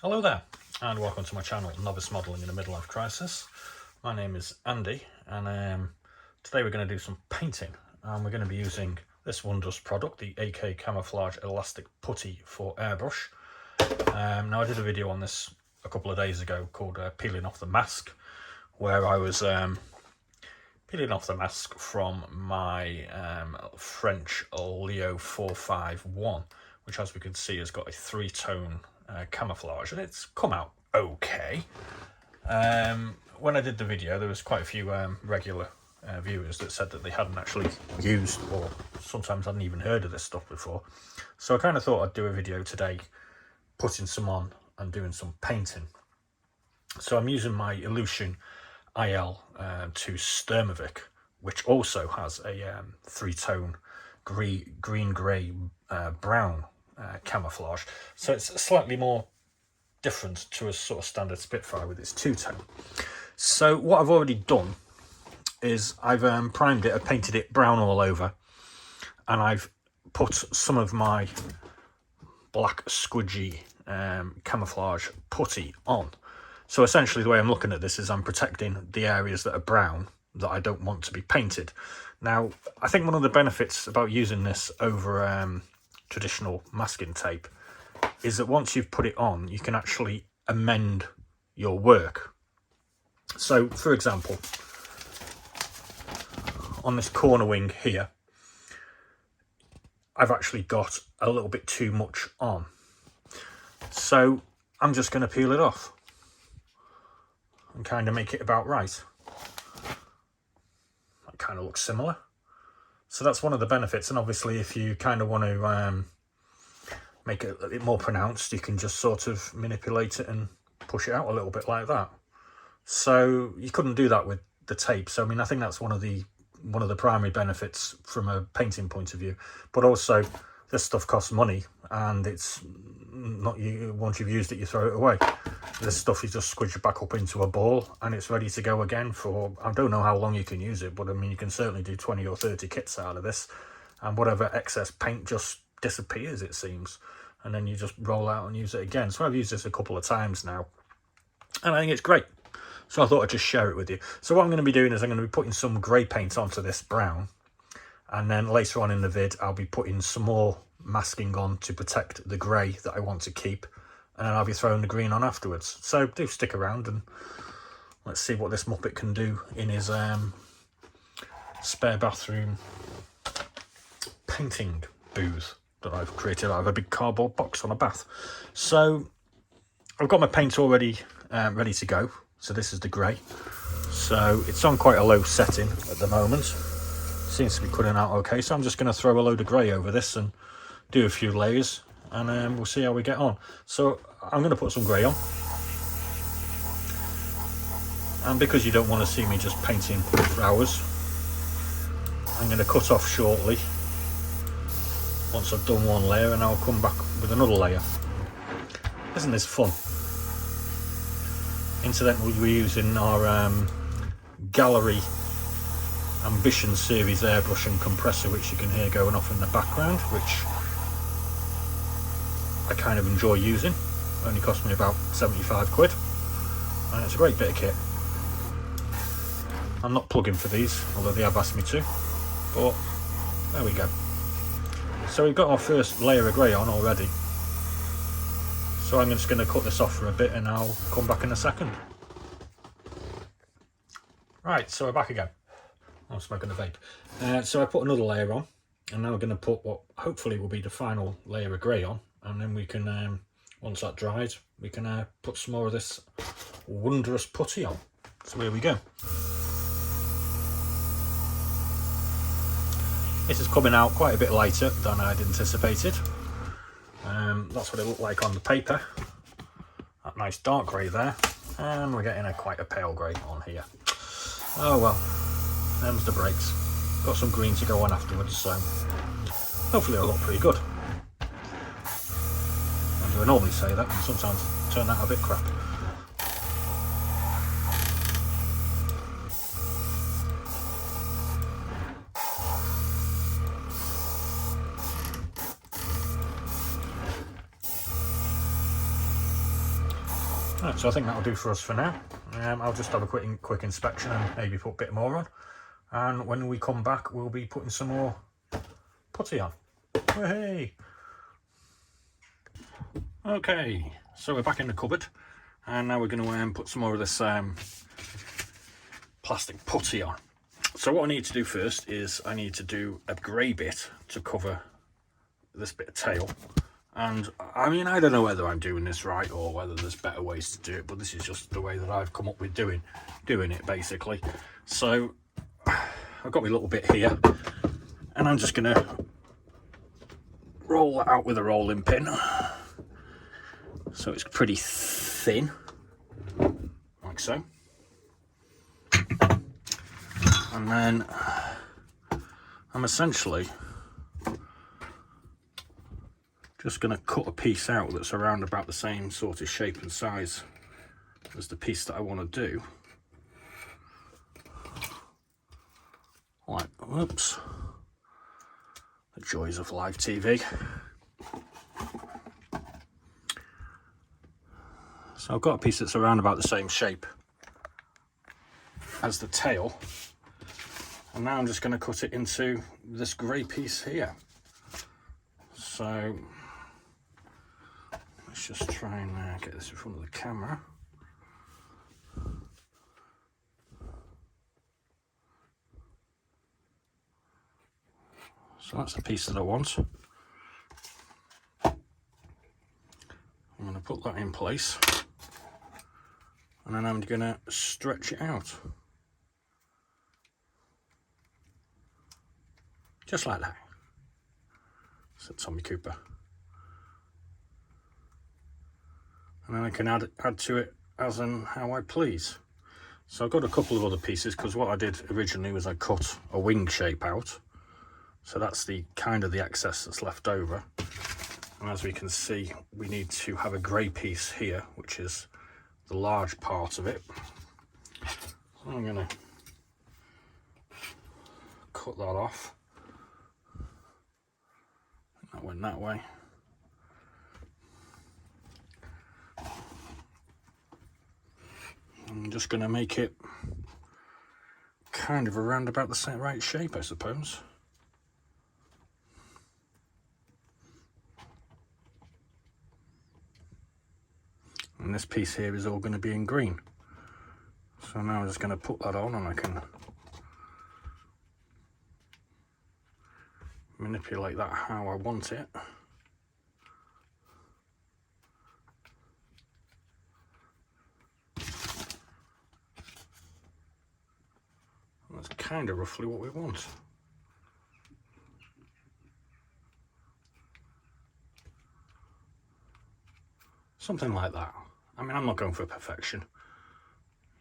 Hello there, and welcome to my channel, Novice Modelling in a Midlife Crisis. My name is Andy, and today we're going to do some painting, and we're going to be using this wondrous product, the AK Camouflage Elastic Putty for Airbrush. Now, I did a video on this a couple of days ago called Peeling Off the Mask, where I was peeling off the mask from my French Leo 451, which, as we can see, has got a three-tone camouflage, and it's come out okay. When I did the video, there was quite a few regular viewers that said that they hadn't actually used, or sometimes hadn't even heard of this stuff before. So I kind of thought I'd do a video today putting some on and doing some painting. So I'm using my Ilyushin IL-2 Shturmovik, which also has a three-tone green, grey, brown camouflage, so it's slightly more different to a sort of standard Spitfire with its two-tone. So what I've already done is I've primed it, I've painted it brown all over, and I've put some of my black squidgy camouflage putty on. So essentially the way I'm looking at this is I'm protecting the areas that are brown that I don't want to be painted. Now, I think one of the benefits about using this over traditional masking tape is that once you've put it on, you can actually amend your work. So, for example, on this corner wing here, I've actually got a little bit too much on. So I'm just going to peel it off and kind of make it about right. That kind of looks similar. So that's one of the benefits, and obviously if you kind of want to make it a bit more pronounced, you can just sort of manipulate it and push it out a little bit like that. So you couldn't do that with the tape. So I mean, I think that's one of the primary benefits from a painting point of view. But also, this stuff costs money, and it's not, once you've used it, you throw it away. This stuff you just squidge it back up into a ball, and it's ready to go again for, I don't know how long you can use it, but I mean, you can certainly do 20 or 30 kits out of this, and whatever excess paint just disappears, it seems, and then you just roll out and use it again. So I've used this a couple of times now, and I think it's great. So I thought I'd just share it with you. So what I'm going to be doing is I'm going to be putting some grey paint onto this brown, and then later on in the vid I'll be putting some more masking on to protect the grey that I want to keep, and then I'll be throwing the green on afterwards. So do stick around and let's see what this Muppet can do in his spare bathroom painting booth that I've created out of a big cardboard box on a bath. So I've got my paint already ready to go. So this is the grey. So it's on quite a low setting at the moment. Seems to be cutting out okay. So I'm just going to throw a load of grey over this and do a few layers, and we'll see how we get on. So I'm going to put some grey on. And because you don't want to see me just painting for hours, I'm going to cut off shortly once I've done one layer, and I'll come back with another layer. Isn't this fun? Incidentally, we're using our Gallery Ambition series airbrush and compressor, which you can hear going off in the background, which I kind of enjoy using. Only cost me about 75 quid, and it's a great bit of kit. I'm not plugging for these, although they have asked me to, but there we go. So we've got our first layer of grey on already. So I'm just going to cut this off for a bit, and I'll come back in a second. Right, so we're back again. I'm smoking a vape. So I put another layer on, and now we're going to put what hopefully will be the final layer of grey on, and then we can, once that dries, we can put some more of this wondrous putty on. So here we go. This is coming out quite a bit lighter than I'd anticipated. That's what it looked like on the paper. That nice dark grey there, and we're getting quite a pale grey on here. Oh well, them's the breaks. Got some green to go on afterwards, so hopefully it'll look pretty good. I normally say that, and sometimes turn out a bit crap. Right, so I think that'll do for us for now. I'll just have a quick inspection and maybe put a bit more on. And when we come back, we'll be putting some more putty on. Hey! Okay, so we're back in the cupboard, and now we're going to put some more of this plastic putty on. So what I need to do first is I need to do a grey bit to cover this bit of tail. And I mean, I don't know whether I'm doing this right or whether there's better ways to do it, but this is just the way that I've come up with doing it basically. So I've got my little bit here, and I'm just going to roll that out with a rolling pin. So it's pretty thin, like so. And then I'm essentially just going to cut a piece out that's around about the same sort of shape and size as the piece that I want to do. Like, whoops, the joys of live TV. So I've got a piece that's around about the same shape as the tail, and now I'm just going to cut it into this grey piece here. So let's just try and get this in front of the camera. So that's the piece that I want. I'm going to put that in place, and then I'm going to stretch it out. Just like that. Said Tommy Cooper. And then I can add to it as and how I please. So I've got a couple of other pieces, because what I did originally was I cut a wing shape out. So that's the kind of the excess that's left over. And as we can see, we need to have a grey piece here, which is the large part of it. So I'm going to cut that off. That went that way. I'm just going to make it kind of around about the same right shape, I suppose. And this piece here is all going to be in green. So now I'm just going to put that on, and I can manipulate that how I want it. And that's kind of roughly what we want. Something like that. I mean, I'm not going for perfection.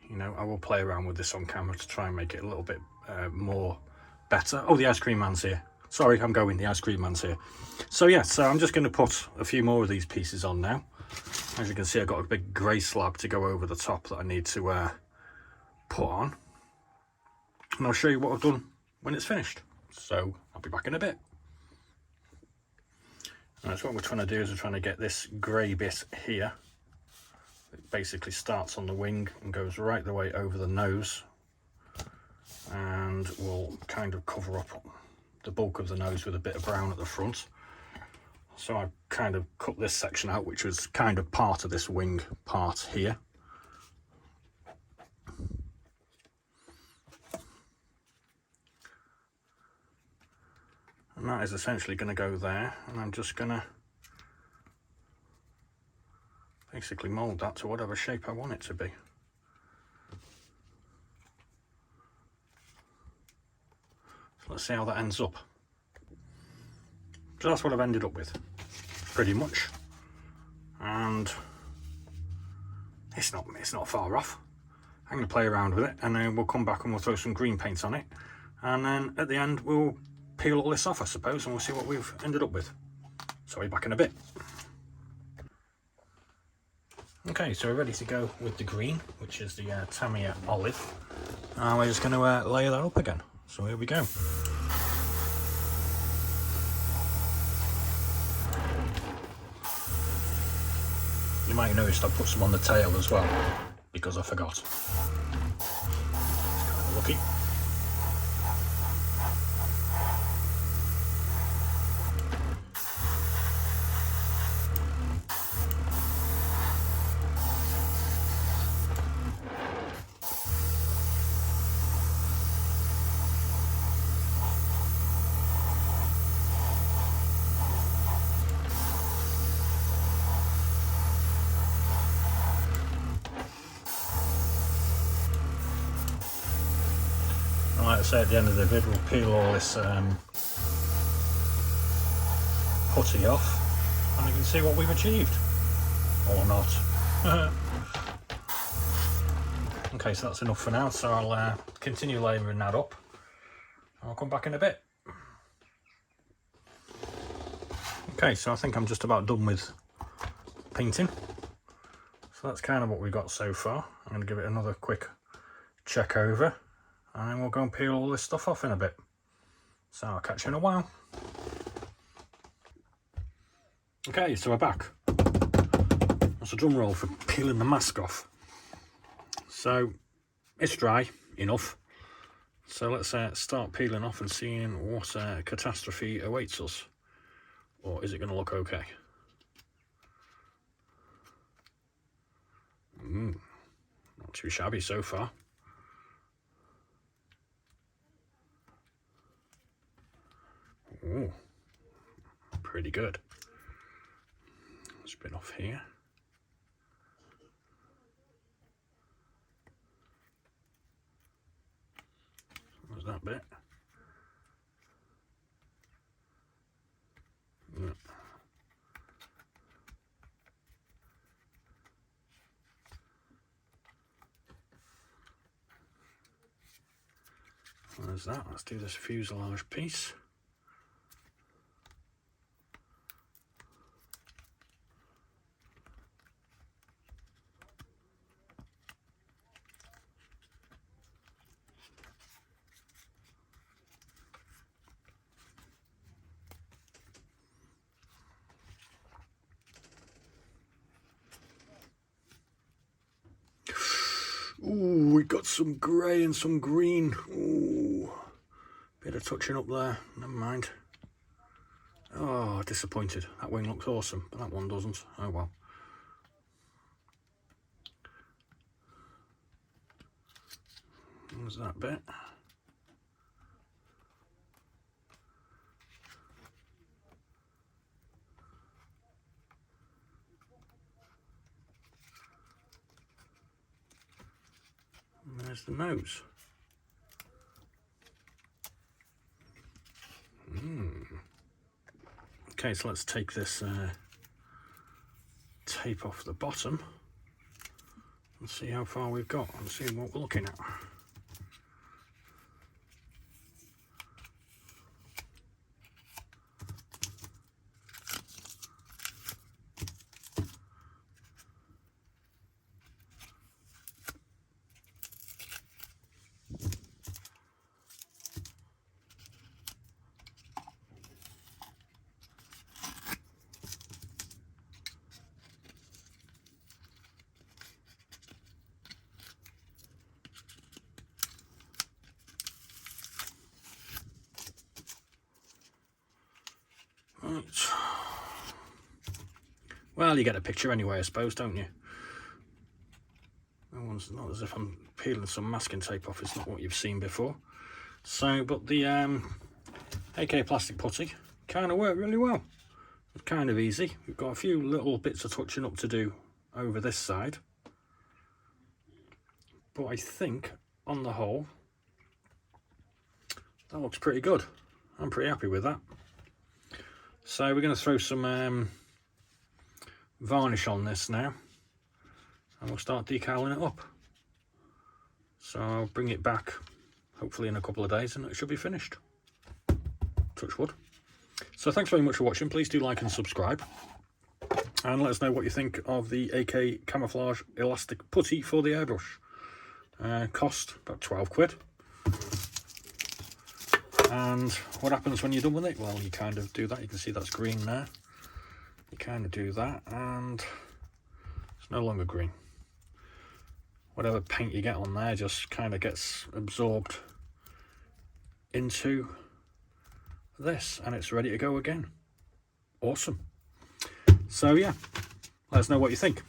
You know, I will play around with this on camera to try and make it a little bit more better. Oh, the ice cream man's here. Sorry, I'm going, the ice cream man's here. So yeah, so I'm just going to put a few more of these pieces on now. As you can see, I've got a big grey slab to go over the top that I need to put on. And I'll show you what I've done when it's finished. So I'll be back in a bit. Right, so what we're trying to do is we're trying to get this grey bit here. It basically starts on the wing and goes right the way over the nose, and will kind of cover up the bulk of the nose with a bit of brown at the front. So I kind of cut this section out, which was kind of part of this wing part here. And that is essentially going to go there, and I'm just going to basically mould that to whatever shape I want it to be. So let's see how that ends up. So that's what I've ended up with, pretty much. And it's not far off. I'm going to play around with it, and then we'll come back and we'll throw some green paint on it. And then at the end we'll peel all this off, I suppose, and we'll see what we've ended up with. So we'll be back in a bit. Okay, so we're ready to go with the green, which is the Tamiya olive. And we're just going to layer that up again. So here we go. You might have noticed I put some on the tail as well, because I forgot. It's kind of lucky. Like I say, at the end of the vid, we'll peel all this putty off, and you can see what we've achieved, or not. Okay, so that's enough for now, so I'll continue layering that up, and I'll come back in a bit. Okay, so I think I'm just about done with painting, so that's kind of what we've got so far. I'm going to give it another quick check over, and then we'll go and peel all this stuff off in a bit. So I'll catch you in a while. Okay, so we're back. That's a drum roll for peeling the mask off. So it's dry enough. So let's start peeling off and seeing what catastrophe awaits us. Or is it going to look okay? Not too shabby so far. Ooh, pretty good. Spin off here. What's that bit? Yeah. There's that. Let's do this fuselage piece. Ooh, we got some grey and some green. Ooh, bit of touching up there. Never mind. Oh, disappointed. That wing looks awesome, but that one doesn't. Oh well. There's that bit. And there's the nose. Okay, so let's take this tape off the bottom and see how far we've got and see what we're looking at. Right. Well, you get a picture anyway, I suppose, don't you? That one's not as if I'm peeling some masking tape off. It's not what you've seen before. So, but the AK plastic putty kind of worked really well. It's kind of easy. We've got a few little bits of touching up to do over this side, but I think on the whole that looks pretty good. I'm pretty happy with that. So we're going to throw some varnish on this now, and we'll start decaling it up. So I'll bring it back hopefully in a couple of days and it should be finished. Touch wood. So thanks very much for watching. Please do like and subscribe, and let us know what you think of the AK Camouflage elastic putty for the airbrush. Cost about 12 quid. And what happens when you're done with it? Well, you kind of do that. You can see that's green there. You kind of do that, and no longer green. Whatever paint you get on there just kind of gets absorbed into this, and it's ready to go again. Awesome. So yeah, let us know what you think.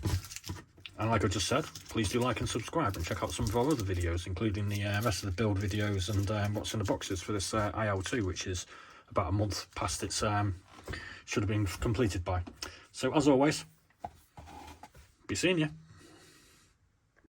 And like I just said, please do like and subscribe, and check out some of our other videos, including the rest of the build videos and what's in the boxes for this IL-2, which is about a month past its should have been completed by. So as always, be seeing you.